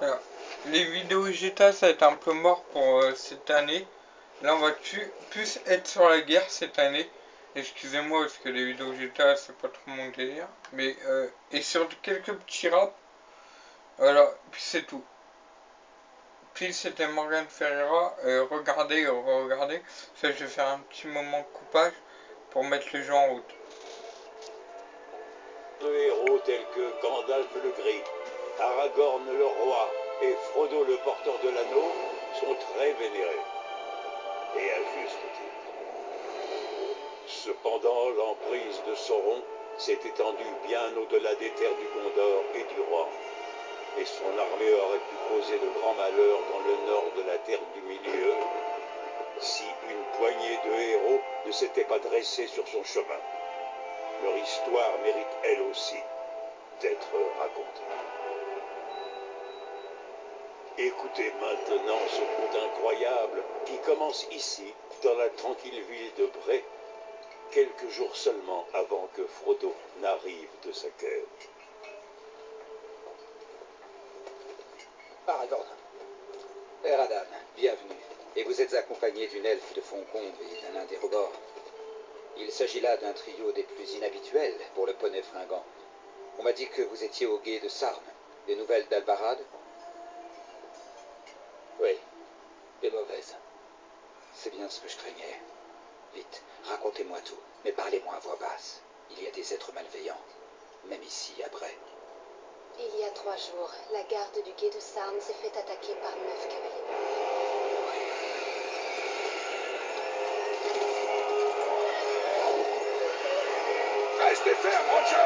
Alors, les vidéos GTA, ça va être un peu mort pour cette année. Là, on va plus être sur la guerre cette année. Excusez-moi, parce que les vidéos GTA, c'est pas trop mon délire. Mais, et sur quelques petits raps. Voilà, puis c'est tout. Puis c'était Morgan Ferreira. Regardez, regardez. Ça, je vais faire un petit moment de coupage pour mettre les gens en route. Deux héros tels que Gandalf le Gris, Aragorn le Roi et Frodo le Porteur de l'Anneau sont très vénérés. Et à juste titre. Cependant, l'emprise de Sauron s'est étendue bien au-delà des terres du Gondor et du Roi. Et son armée aurait pu causer de grands malheurs dans le nord de la Terre du Milieu si une poignée de héros ne s'était pas dressée sur son chemin. Leur histoire mérite elle aussi d'être racontée. Écoutez maintenant ce conte incroyable qui commence ici, dans la tranquille ville de Bray, quelques jours seulement avant que Frodo n'arrive de sa quête. Aragorn. Eradan, bienvenue. Et vous êtes accompagné d'une elfe de Foncombe et d'un nain des Robords. Il s'agit là d'un trio des plus inhabituels pour le poney fringant. On m'a dit que vous étiez au gué de Sarn. Des nouvelles d'Albarad? Oui, des mauvaises. C'est bien ce que je craignais. Vite, racontez-moi tout, mais parlez-moi à voix basse. Il y a des êtres malveillants, même ici, à Bray. Il y a 3 jours, la garde du gué de Sarn s'est fait attaquer par 9 cavaliers. Restez ferme, Roger!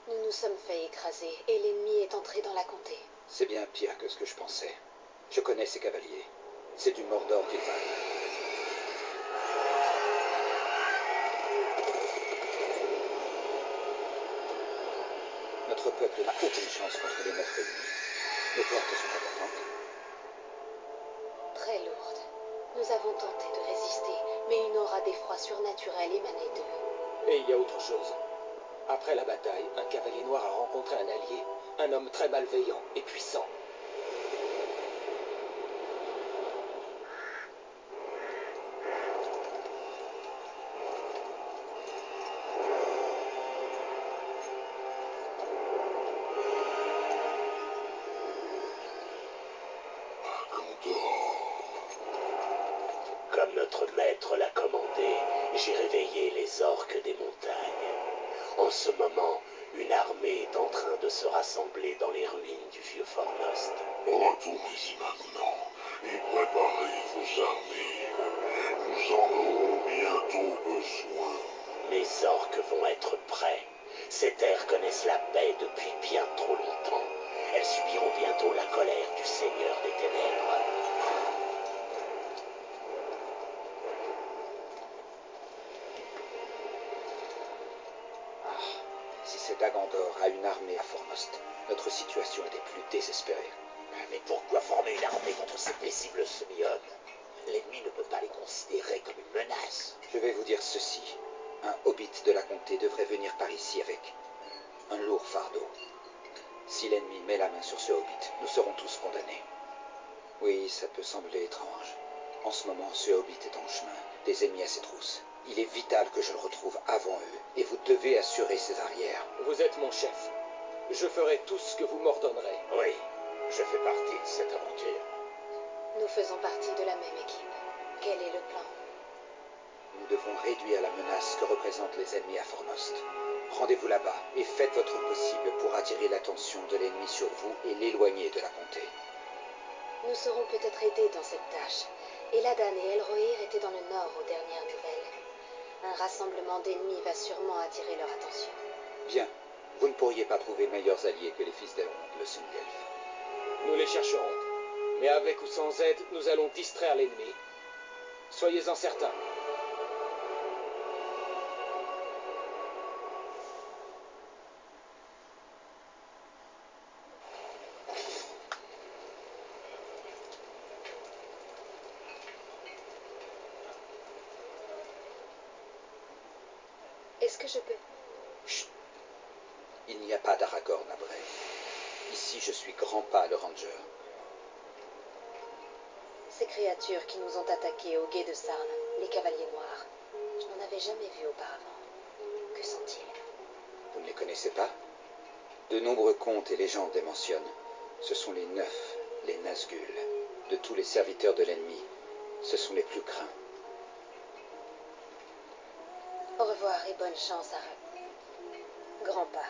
Nous nous sommes fait écraser et l'ennemi est entré dans la comté. C'est bien pire que ce que je pensais. Je connais ces cavaliers. C'est du Mordor qu'ils valent. Notre peuple n'a aucune chance contre les 9 ennemis. Nos pertes sont importantes. Très lourde. Nous avons tenté de résister, mais une aura d'effroi surnaturel émanait d'eux. Et il y a autre chose. Après la bataille, un cavalier noir a rencontré un allié, un homme très malveillant et puissant. Comme notre maître l'a commandé, j'ai réveillé les orques des montagnes. En ce moment, une armée est en train de se rassembler dans les ruines du vieux Fornost. Retournez-y maintenant et préparez vos armées. Nous en aurons bientôt besoin. Les orques vont être prêts. Ces terres connaissent la paix depuis bien trop longtemps. Elles subiront bientôt la colère du Seigneur des Ténèbres. Si cet Agandor a une armée à Fornost, notre situation est des plus désespérées. Mais pourquoi former une armée contre ces paisibles semi-hommes? L'ennemi ne peut pas les considérer comme une menace. Je vais vous dire ceci. Un hobbit de la comté devrait venir par ici avec un lourd fardeau. Si l'ennemi met la main sur ce hobbit, nous serons tous condamnés. Oui, ça peut sembler étrange. En ce moment, ce hobbit est en chemin, des ennemis à ses trousses. Il est vital que je le retrouve avant eux, et vous devez assurer ses arrières. Vous êtes mon chef. Je ferai tout ce que vous m'ordonnerez. Oui, je fais partie de cette aventure. Nous faisons partie de la même équipe. Quel est le plan? Nous devons réduire la menace que représentent les ennemis à Fornost. Rendez-vous là-bas et faites votre possible pour attirer l'attention de l'ennemi sur vous et l'éloigner de la comté. Nous serons peut-être aidés dans cette tâche. Eladan et Elrohir étaient dans le nord aux dernières nouvelles. Un rassemblement d'ennemis va sûrement attirer leur attention. Bien. Vous ne pourriez pas trouver meilleurs alliés que les fils d'Elrond, le semi-elfe. Nous les chercherons. Mais avec ou sans aide, nous allons distraire l'ennemi. Soyez-en certains. Est-ce que je peux... Chut. Il n'y a pas d'Aragorn à Bray. Ici, je suis Grandpa le Ranger. Ces créatures qui nous ont attaqués au gué de Sarn, les Cavaliers Noirs, je n'en avais jamais vu auparavant. Que sont-ils? Vous ne les connaissez pas? De nombreux contes et légendes les mentionnent. Ce sont les Neufs, les Nazgûl. De tous les serviteurs de l'ennemi, ce sont les plus craints. Au revoir et bonne chance, à Grandpa.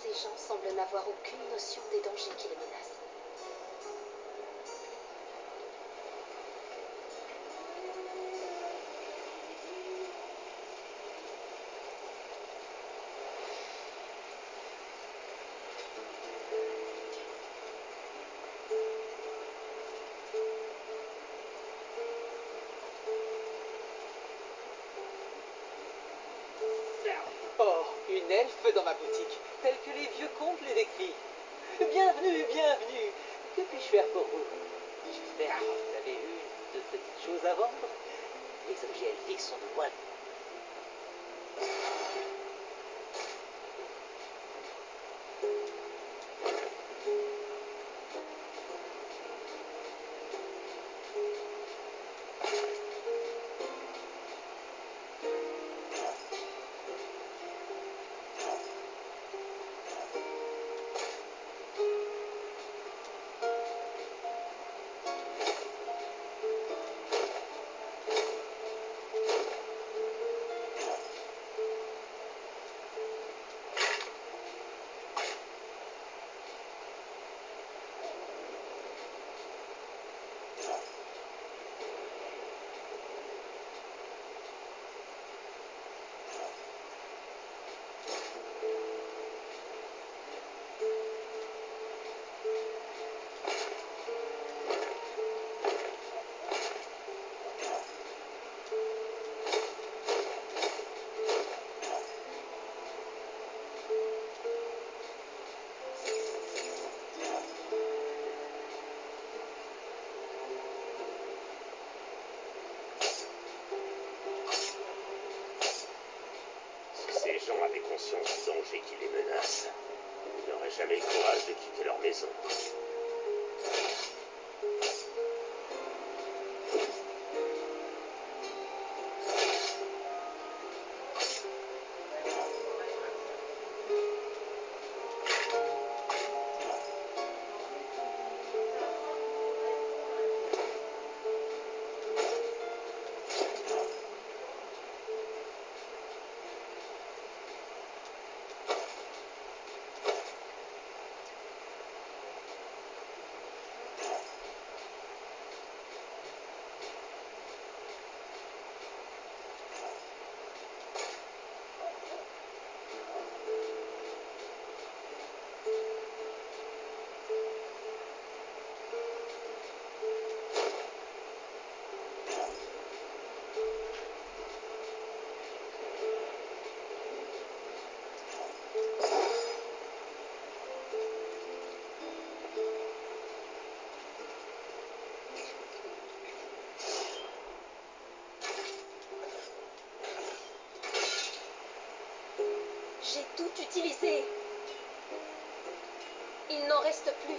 Ces gens semblent n'avoir aucune notion des dangers qui les menacent. Oh, une elfe dans ma boutique, telle que les vieux contes les décrivent. Bienvenue, bienvenue. Que puis-je faire pour vous? J'espère que vous avez une ou deux petites choses à vendre. Les objets elfiques sont de moins. Si ces gens avaient conscience du danger qui les menace, ils n'auraient jamais le courage de quitter leur maison. J'ai tout utilisé. Il n'en reste plus.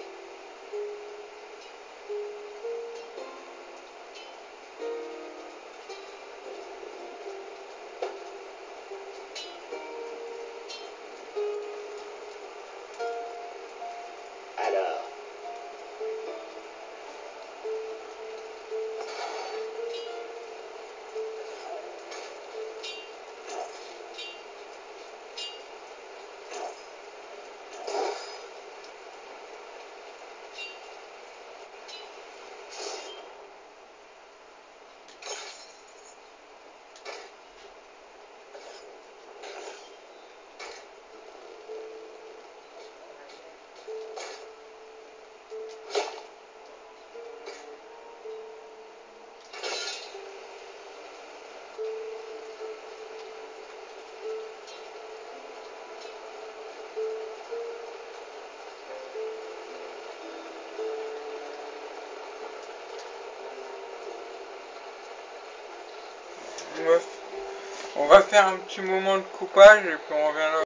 On va faire un petit moment de coupage et puis on reviendra.